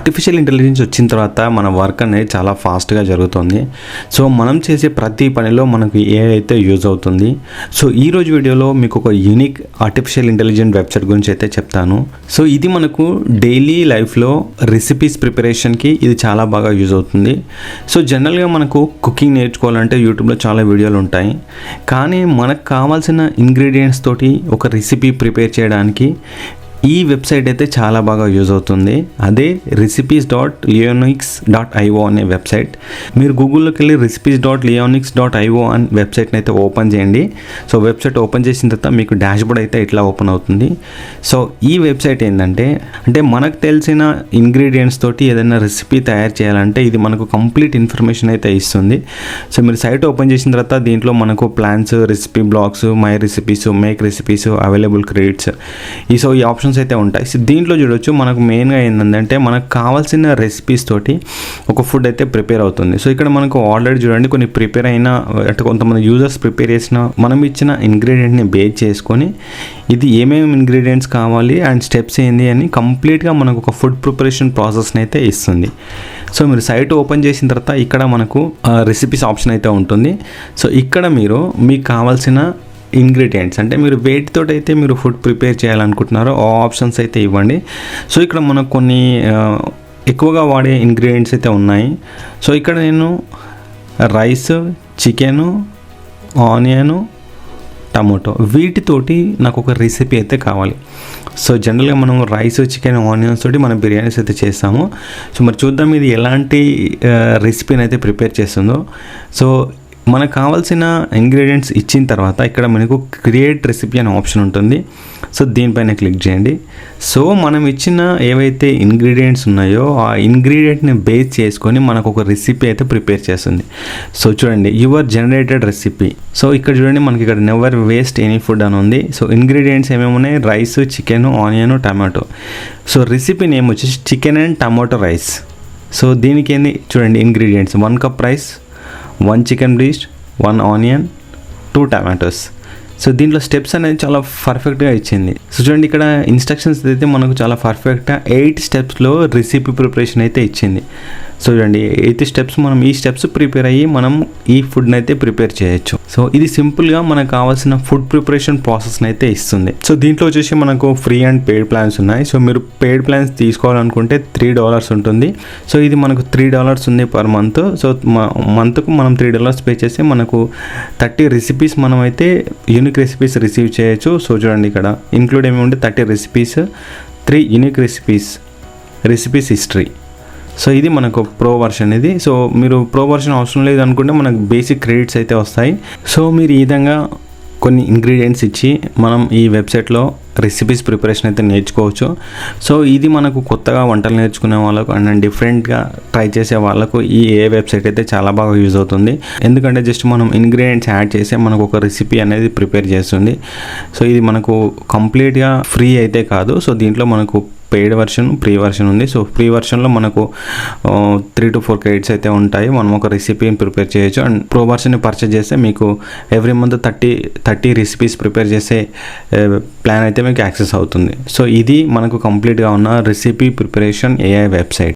Artificial intelligence వచ్చిన తర్వాత మన వర్క్ అనేది చాలా ఫాస్ట్గా జరుగుతుంది. సో మనం చేసే ప్రతి పనిలో మనకు ఏఐ అయితే యూజ్ అవుతుంది. సో ఈరోజు వీడియోలో మీకు ఒక యూనిక్ ఆర్టిఫిషియల్ ఇంటెలిజెన్స్ వెబ్సైట్ గురించి అయితే చెప్తాను. సో ఇది మనకు డైలీ లైఫ్లో రెసిపీస్ ప్రిపరేషన్కి ఇది చాలా బాగా యూజ్ అవుతుంది. సో జనరల్గా మనకు కుకింగ్ నేర్చుకోవాలంటే యూట్యూబ్లో చాలా వీడియోలు ఉంటాయి. కానీ మనకు కావాల్సిన ఇంగ్రీడియంట్స్ తోటి ఒక రెసిపీ ప్రిపేర్ చేయడానికి ఈ వెబ్సైట్ అయితే చాలా బాగా యూజ్ అవుతుంది. అదే recipes.leonix.io అనే వెబ్సైట్. మీరు గూగుల్లోకి వెళ్ళి recipes.leonix.io అని వెబ్సైట్ని అయితే ఓపెన్ చేయండి. సో వెబ్సైట్ ఓపెన్ చేసిన తర్వాత మీకు డాష్బోర్డ్ అయితే ఇట్లా ఓపెన్ అవుతుంది. సో ఈ వెబ్సైట్ ఏంటంటే మనకు తెలిసిన ఇంగ్రీడియంట్స్ తోటి ఏదైనా రెసిపీ తయారు చేయాలంటే ఇది మనకు కంప్లీట్ ఇన్ఫర్మేషన్ అయితే ఇస్తుంది. సో మీరు సైట్ ఓపెన్ చేసిన తర్వాత దీంట్లో మనకు plans, recipe blogs, my recipes, make recipes, available credits ఈ ఆప్షన్స్ అయితే ఉంటాయి. సో దీంట్లో చూడొచ్చు మనకు మెయిన్గా ఏంటంటే మనకు కావాల్సిన రెసిపీస్ తోటి ఒక ఫుడ్ అయితే ప్రిపేర్ అవుతుంది. సో ఇక్కడ మనకు ఆల్రెడీ చూడండి కొన్ని ప్రిపేర్ అయిన అంటే కొంతమంది యూజర్స్ ప్రిపేర్ చేసిన మనం ఇచ్చిన ఇంగ్రీడియంట్ని బేస్ చేసుకొని ఇది ఏమేమి ఇంగ్రీడియంట్స్ కావాలి అండ్ స్టెప్స్ ఏంది అని కంప్లీట్గా మనకు ఒక ఫుడ్ ప్రిపరేషన్ ప్రాసెస్ని అయితే ఇస్తుంది. సో మీరు సైట్ ఓపెన్ చేసిన తర్వాత ఇక్కడ మనకు రెసిపీస్ ఆప్షన్ అయితే ఉంటుంది. సో ఇక్కడ మీరు మీకు కావాల్సిన ఇంగ్రీడియంట్స్ అంటే మీరు వేటితో అయితే మీరు ఫుడ్ ప్రిపేర్ చేయాలనుకుంటున్నారో ఆ ఆప్షన్స్ అయితే ఇవ్వండి. సో ఇక్కడ మనకు కొన్ని ఎక్కువగా వాడే ఇంగ్రీడియంట్స్ అయితే ఉన్నాయి. సో ఇక్కడ నేను రైస్, చికెను, ఆనియను, టమాటో వీటితోటి నాకు ఒక రెసిపీ అయితే కావాలి. సో జనరల్గా మనం రైస్, చికెన్, ఆనియన్స్ తోటి మనం బిర్యానీస్ అయితే చేస్తాము. సో మరి చూద్దాం ఇది ఎలాంటి రెసిపీని అయితే ప్రిపేర్ చేస్తుందో. సో మనకు కావాల్సిన ఇంగ్రీడియంట్స్ ఇచ్చిన తర్వాత ఇక్కడ మనకు క్రియేట్ రెసిపీ అనే ఆప్షన్ ఉంటుంది. సో దీనిపైన క్లిక్ చేయండి. సో మనం ఇచ్చిన ఏవైతే ఇంగ్రీడియంట్స్ ఉన్నాయో ఆ ఇంగ్రీడియంట్ని బేస్ చేసుకొని మనకు ఒక రెసిపీ అయితే ప్రిపేర్ చేస్తుంది. సో చూడండి యువర్ జనరేటెడ్ రెసిపీ. సో ఇక్కడ చూడండి మనకి ఇక్కడ నెవర్ వేస్ట్ ఎనీ ఫుడ్ అని ఉంది. సో ఇంగ్రీడియంట్స్ ఏమేమి ఉన్నాయి? Rice, chicken, onion, tomato. So recipe name వచ్చేసి chicken and tomato rice. So దీనికి ఏంది చూడండి ingredients 1 cup rice, 1 chicken breast, 1 onion, 2 tomatoes. So దీంట్లో స్టెప్స్ అనేది చాలా పర్ఫెక్ట్గా ఇచ్చింది. సో చూడండి ఇక్కడ ఇన్స్ట్రక్షన్స్ అయితే మనకు చాలా పర్ఫెక్ట్గా 8 స్టెప్స్లో రెసిపీ ప్రిపరేషన్ అయితే ఇచ్చింది. సో చూడండి 8 స్టెప్స్ మనం ఈ స్టెప్స్ ప్రిపేర్ అయ్యి మనం ఈ ఫుడ్ని అయితే ప్రిపేర్ చేయొచ్చు. సో ఇది సింపుల్గా మనకు కావాల్సిన ఫుడ్ ప్రిపరేషన్ ప్రాసెస్ని అయితే ఇస్తుంది. సో దీంట్లో వచ్చేసి మనకు ఫ్రీ అండ్ పెయిడ్ ప్లాన్స్ ఉన్నాయి. సో మీరు పెయిడ్ ప్లాన్స్ తీసుకోవాలనుకుంటే $3 ఉంటుంది. సో ఇది మనకు $3 ఉంది పర్ మంత్. సో మంత్కు మనం $3 పే చేస్తే మనకు 30 రెసిపీస్ మనం అయితే యూనిక్ రెసిపీస్ రిసీవ్ చేయొచ్చు. సో చూడండి ఇక్కడ ఇంక్లూడ్ ఏమి ఉంటే 30 recipes, 3 unique recipes history. So ఇది మనకు ప్రో వర్షన్ ఇది. సో మీరు ప్రో వర్షన్ అవసరం లేదు అనుకుంటే మనకు బేసిక్ క్రెడిట్స్ అయితే వస్తాయి. సో మీరు ఈ విధంగా కొన్ని ఇంగ్రీడియంట్స్ ఇచ్చి మనం ఈ వెబ్సైట్లో రెసిపీస్ ప్రిపరేషన్ అయితే నేర్చుకోవచ్చు. సో ఇది మనకు కొత్తగా వంటలు నేర్చుకునే వాళ్ళకు అండ్ డిఫరెంట్గా ట్రై చేసే వాళ్ళకు ఈ వెబ్సైట్ అయితే చాలా బాగా యూజ్ అవుతుంది. ఎందుకంటే జస్ట్ మనం ఇంగ్రీడియంట్స్ యాడ్ చేస్తే మనకు ఒక రెసిపీ అనేది ప్రిపేర్ చేస్తుంది. సో ఇది మనకు కంప్లీట్గా ఫ్రీ అయితే కాదు. సో దీంట్లో మనకు పెయిడ్ వర్షన్, ఫ్రీ వర్షన్ ఉంది. సో ఫ్రీ వర్షన్లో మనకు 3 to 4 క్రెడిట్స్ అయితే ఉంటాయి. మనం ఒక రెసిపీని ప్రిపేర్ చేయొచ్చు. అండ్ ప్రో వర్షన్ని పర్చేజ్ చేస్తే మీకు ఎవ్రీ మంత్ 30 రెసిపీస్ ప్రిపేర్ చేసే ప్లాన్ అయితే మీకు యాక్సెస్ అవుతుంది. సో ఇది మనకు కంప్లీట్గా ఉన్న రెసిపీ ప్రిపరేషన్ ఏఐ వెబ్సైట్.